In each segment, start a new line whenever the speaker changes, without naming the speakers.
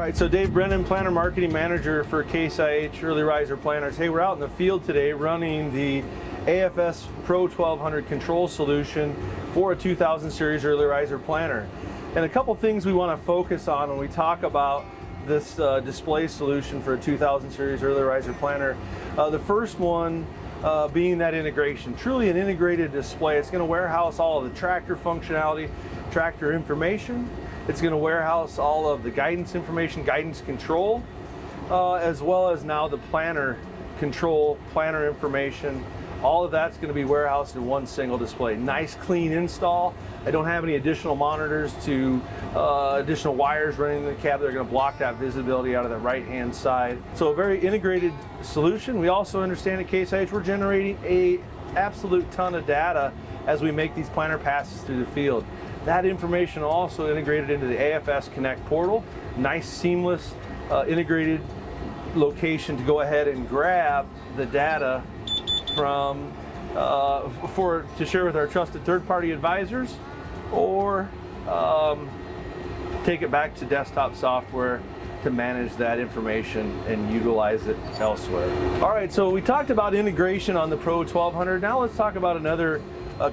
right, so Dave Brennan, Planner Marketing Manager for Case IH Early Riser Planners. Hey, we're out in the field today running the AFS Pro 1200 control solution for a 2000 series Early Riser Planner. And a couple things we want to focus on when we talk about this display solution for a 2000 series Early Riser Planner. The first one being that integration. Truly an integrated display. It's going to warehouse all of the tractor functionality, tractor information. It's going to warehouse all of the guidance information, guidance control, as well as now the planner control, planner information. All of that's going to be warehoused in one single display. Nice clean install. I don't have any additional monitors to additional wires running in the cab. They're going to block that visibility out of the right hand side. So a very integrated solution. We also understand at Case IH we're generating a absolute ton of data as we make these planner passes through the field. That information also integrated into the AFS Connect portal. Nice seamless integrated location to go ahead and grab the data from to share with our trusted third-party advisors, or take it back to desktop software to manage that information and utilize it elsewhere. All right, so we talked about integration on the Pro 1200. Now let's talk about another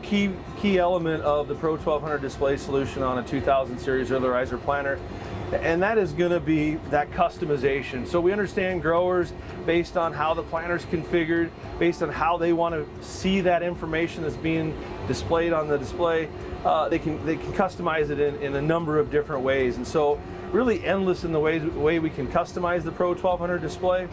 key element of the Pro 1200 display solution on a 2000 series Early Riser Planner, and that is going to be that customization. So we understand growers, based on how the planner's configured, based on how they want to see that information that's being displayed on the display, they can customize it in a number of different ways. And so really endless in the way we can customize the Pro 1200 display.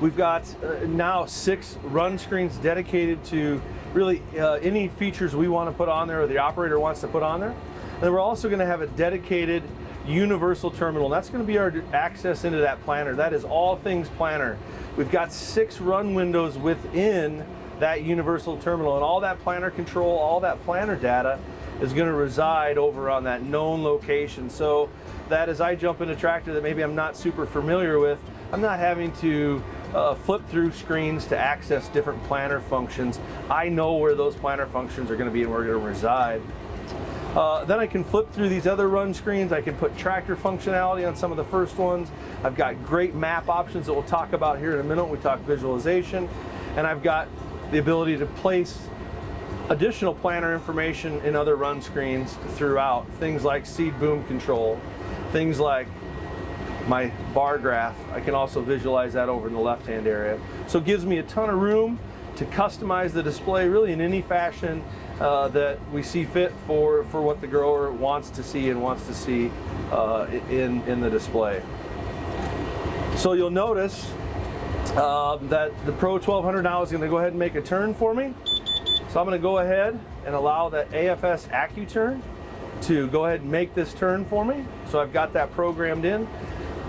We've got now 6 run screens dedicated to really any features we want to put on there or the operator wants to put on there. And then we're also going to have a dedicated universal terminal. And that's going to be our access into that planner. That is all things planner. We've got 6 run windows within that universal terminal, and all that planner control, all that planner data is going to reside over on that known location. So that as I jump in a tractor that maybe I'm not super familiar with, I'm not having to flip through screens to access different planner functions. I know where those planner functions are going to be and where they're going to reside. Then I can flip through these other run screens. I can put tractor functionality on some of the first ones. I've got great map options that we'll talk about here in a minute when we talk visualization. And I've got the ability to place additional planner information in other run screens throughout. Things like seed boom control, things like my bar graph. I can also visualize that over in the left-hand area. So it gives me a ton of room to customize the display really in any fashion that we see fit for what the grower wants to see and wants to see in the display. So you'll notice that the Pro 1200 now is going to go ahead and make a turn for me. So I'm going to go ahead and allow that AFS AccuTurn to go ahead and make this turn for me. So I've got that programmed in.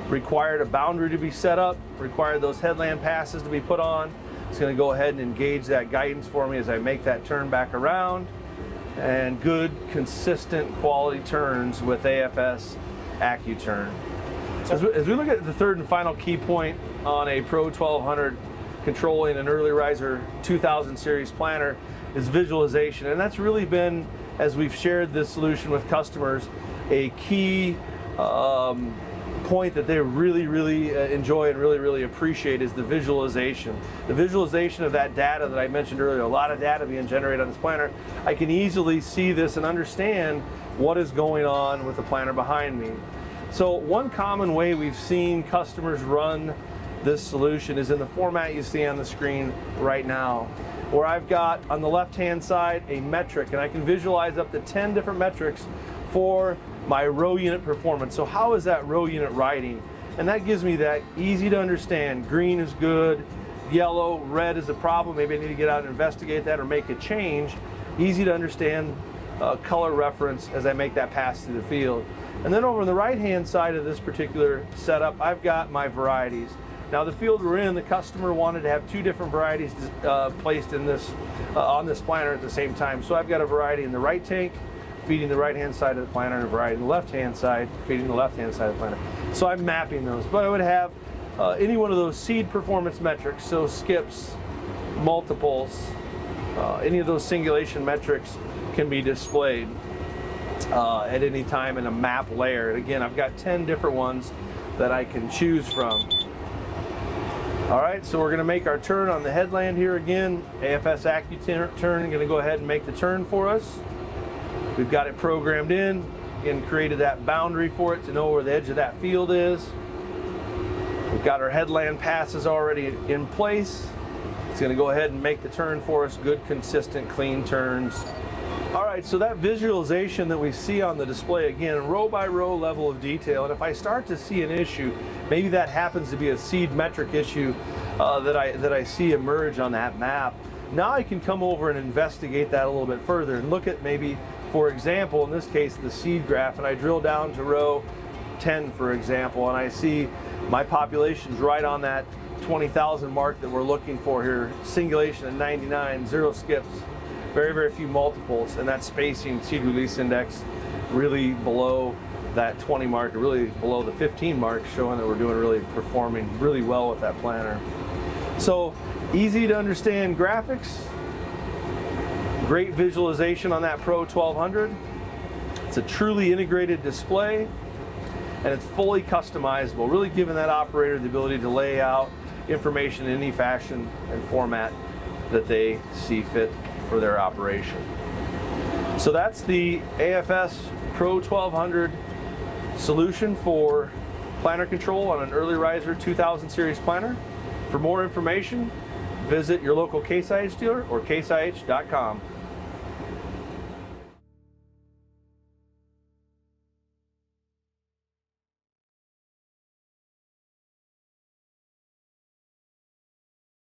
Required a boundary to be set up, required those headland passes to be put on. It's going to go ahead and engage that guidance for me as I make that turn back around. And good, consistent quality turns with AFS AccuTurn. As we look at the third and final key point on a Pro 1200 controlling an Early Riser 2000 series planner is visualization. And that's really been, as we've shared this solution with customers, a key point that they really enjoy and really appreciate is the visualization. The visualization of that data that I mentioned earlier, a lot of data being generated on this planner. I can easily see this and understand what is going on with the planner behind me. So one common way we've seen customers run this solution is in the format you see on the screen right now, where I've got on the left-hand side a metric, and I can visualize up to 10 different metrics for my row unit performance. So how is that row unit riding? And that gives me that easy to understand. Green is good, yellow, red is a problem. Maybe I need to get out and investigate that or make a change. Easy to understand color reference as I make that pass through the field. And then over on the right-hand side of this particular setup, I've got my varieties. Now the field we're in, the customer wanted to have 2 different varieties placed in this on this planner at the same time. So I've got a variety in the right tank, feeding the right-hand side of the planner, and a variety on the left-hand side, feeding the left-hand side of the planner. So I'm mapping those, but I would have any one of those seed performance metrics, so skips, multiples, any of those singulation metrics can be displayed. at any time in a map layer. And again, I've got 10 different ones that I can choose from. All right, so we're going to make our turn on the headland here again. AFS AccuTurn going to go ahead and make the turn for us. We've got it programmed in and created that boundary for it to know where the edge of that field is. We've got our headland passes already in place. It's going to go ahead and make the turn for us. Good, consistent, clean turns. All right, so that visualization that we see on the display, again, row by row level of detail. And if I start to see an issue, maybe that happens to be a seed metric issue that I see emerge on that map. Now I can come over and investigate that a little bit further and look at maybe, for example, in this case, the seed graph, and I drill down to row 10, for example, and I see my population's right on that 20,000 mark that we're looking for here. Singulation at 99, 0 skips, very, very few multiples, and that spacing, seed release index, really below that 20 mark, really below the 15 mark, showing that we're performing really well with that planner. So easy to understand graphics, great visualization on that Pro 1200. It's a truly integrated display, and it's fully customizable, really giving that operator the ability to lay out information in any fashion and format that they see fit for their operation. So that's the AFS Pro 1200 solution for planner control on an Early Riser 2000 series planner. For more information, visit your local Case IH dealer or caseih.com.